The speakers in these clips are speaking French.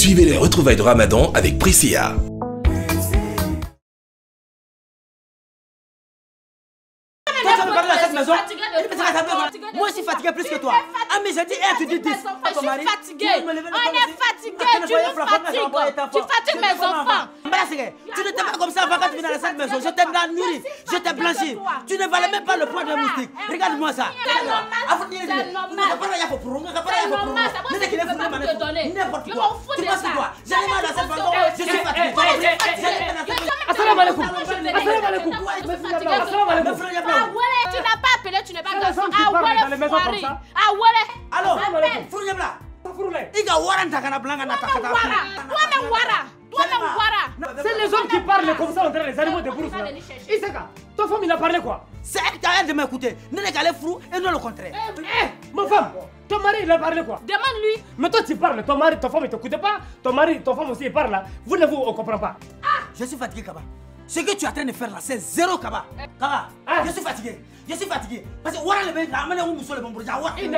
Suivez les retrouvailles de Ramadan avec Priscilla. Moi je suis fatigué plus que toi. Ah mais j'ai dit tu dis 10. Je suis fatigué. On est fatigué. Tu nous fatigues. Tu fatigues mes enfants. Tu n'étais pas comme ça avant quand tu venais dans cette maison. Je t'ai nourri, je t'ai blanchi. Tu ne valais même pas le poids d'un moustique. Regarde-moi ça. C'est normal. N'importe quoi. Tu penses quoi? J'allais mal dans cette maison. Je suis fatigué. Assalamu alaikum. Tu n'as pas appelé, tu n'es pas garçon. Ah ouais. Alors, Fourniabla. C'est les hommes qui parlent comme ça, on dirait les animaux de brousse. Isaka, ta femme il a parlé quoi? C'est elle qui a de m'écouter. Ne n'est qu'elle frou et non le contraire. Ma femme, ton mari il a parlé quoi? Demande-lui. Mais toi tu parles, ton mari, ta femme il t'écoute pas, ton mari, ton femme aussi il parle là. Vous ne vous comprenez pas. Je suis fatigué, Kaba. Ce que tu es en train de faire là, c'est zéro, Kaba. Kaba, je suis fatigué. Je suis fatigué. Parce que voilà le mec là, amenez où nous sommes le bon bourgeois. C'est pour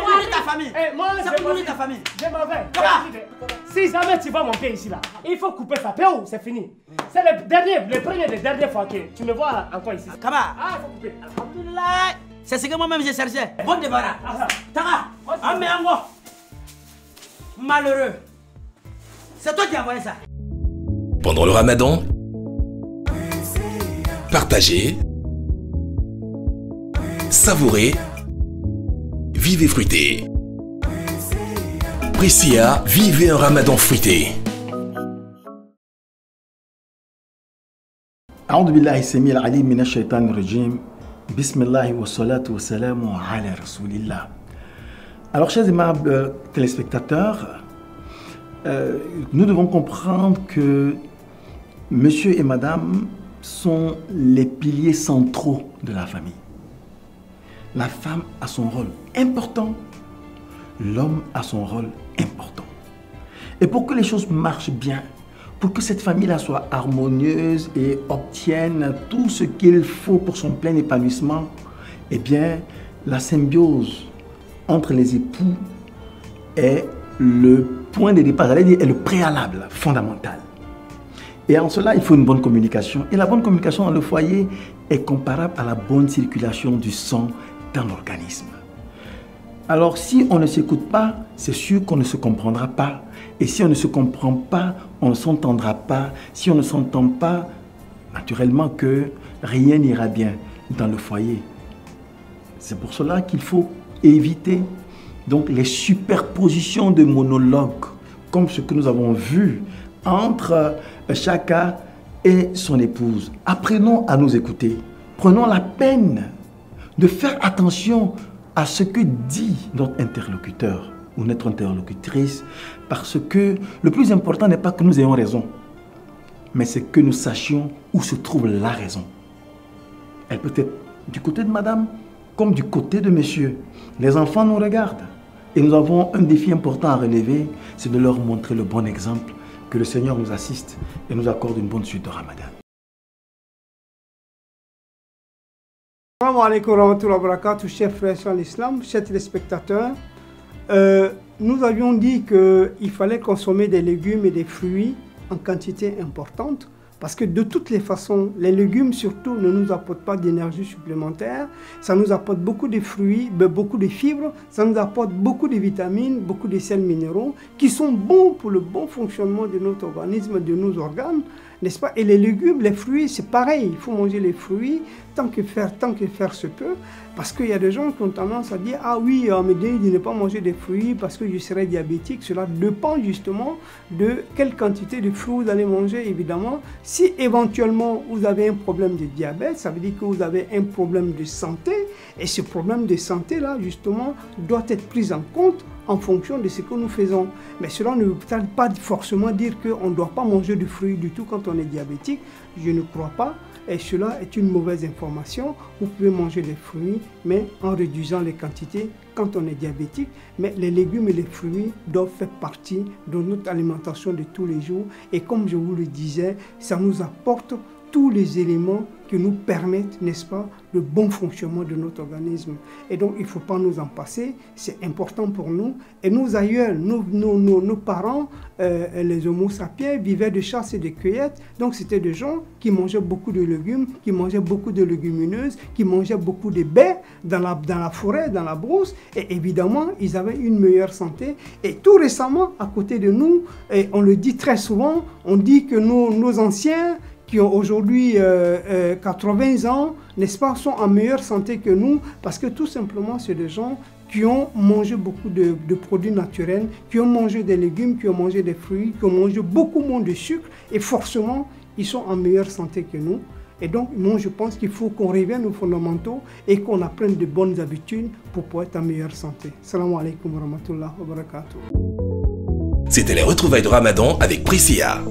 nourrir ta famille. C'est pour nourrir ta famille. Je m'en vais. Si jamais tu vas monter ici là, il faut couper ça. Péo, c'est fini. C'est le premier des dernières fois que tu me vois encore ici. Kaba, il faut couper. Alhamdulillah. C'est ce que moi-même j'ai cherché. Bon débarras. Tara, amène-moi. Malheureux. C'est toi qui as envoyé ça. Pendant le Ramadan, partagez, savourez, vivez fruité. Priscilla, vivez un Ramadan fruité. أعوذ بالله السميع العليم من الشيطان الرجيم بسم الله والصلاة والسلام على رسول الله. Alors chers aimables téléspectateurs, nous devons comprendre que monsieur et madame sont les piliers centraux de la famille. La femme a son rôle important, l'homme a son rôle important. Et pour que les choses marchent bien, pour que cette famille-là soit harmonieuse et obtienne tout ce qu'il faut pour son plein épanouissement, eh bien, la symbiose entre les époux est le point de départ, j'allais dire, est le préalable fondamental. Et en cela, il faut une bonne communication. Et la bonne communication dans le foyer est comparable à la bonne circulation du sang dans l'organisme. Alors, si on ne s'écoute pas, c'est sûr qu'on ne se comprendra pas. Et si on ne se comprend pas, on ne s'entendra pas. Si on ne s'entend pas, naturellement que rien n'ira bien dans le foyer. C'est pour cela qu'il faut éviter donc les superpositions de monologues, comme ce que nous avons vu entre chacun et son épouse. Apprenons à nous écouter. Prenons la peine de faire attention à ce que dit notre interlocuteur ou notre interlocutrice, parce que le plus important n'est pas que nous ayons raison, mais c'est que nous sachions où se trouve la raison. Elle peut être du côté de madame comme du côté de monsieur. Les enfants nous regardent et nous avons un défi important à relever, c'est de leur montrer le bon exemple. Que le Seigneur nous assiste et nous accorde une bonne suite de Ramadan. Assalamu alaikum wa rahmatullahi wa barakatuh, chers frères en l'islam, chers téléspectateurs. Nous avions dit qu'il fallait consommer des légumes et des fruits en quantité importante parce que de toutes les façons, les légumes surtout ne nous apportent pas d'énergie supplémentaire, ça nous apporte beaucoup de fruits, beaucoup de fibres, ça nous apporte beaucoup de vitamines, beaucoup de sels minéraux qui sont bons pour le bon fonctionnement de notre organisme, de nos organes, n'est-ce pas? Et les légumes, les fruits, c'est pareil, il faut manger les fruits tant que faire se peut, parce qu'il y a des gens qui ont tendance à dire « Ah oui, on me dit de ne pas manger des fruits parce que je serai diabétique ». Cela dépend justement de quelle quantité de fruits vous allez manger, évidemment. Si éventuellement vous avez un problème de diabète, ça veut dire que vous avez un problème de santé, et ce problème de santé-là, justement, doit être pris en compte en fonction de ce que nous faisons. Mais cela ne veut pas forcément dire qu'on ne doit pas manger de fruits du tout quand on est diabétique. Je ne crois pas. Et cela est une mauvaise information. Vous pouvez manger des fruits, mais en réduisant les quantités quand on est diabétique. Mais les légumes et les fruits doivent faire partie de notre alimentation de tous les jours. Et comme je vous le disais, ça nous apporte tous les éléments qui nous permettent, n'est-ce pas, le bon fonctionnement de notre organisme. Et donc, il ne faut pas nous en passer, c'est important pour nous. Et nous, ailleurs, nos parents, les homo sapiens, vivaient de chasse et de cueillette. Donc, c'était des gens qui mangeaient beaucoup de légumes, qui mangeaient beaucoup de légumineuses, qui mangeaient beaucoup de baies dans la forêt, dans la brousse. Et évidemment, ils avaient une meilleure santé. Et tout récemment, à côté de nous, et on le dit très souvent, on dit que nos anciens, qui ont aujourd'hui 80 ans, n'est-ce pas, sont en meilleure santé que nous, parce que tout simplement, c'est des gens qui ont mangé beaucoup de produits naturels, qui ont mangé des légumes, qui ont mangé des fruits, qui ont mangé beaucoup moins de sucre, et forcément, ils sont en meilleure santé que nous. Et donc, moi, je pense qu'il faut qu'on revienne aux fondamentaux et qu'on apprenne de bonnes habitudes pour pouvoir être en meilleure santé. Salam alaikum wa rahmatullah wa barakatuh. C'était les retrouvailles de Ramadan avec Priscilla.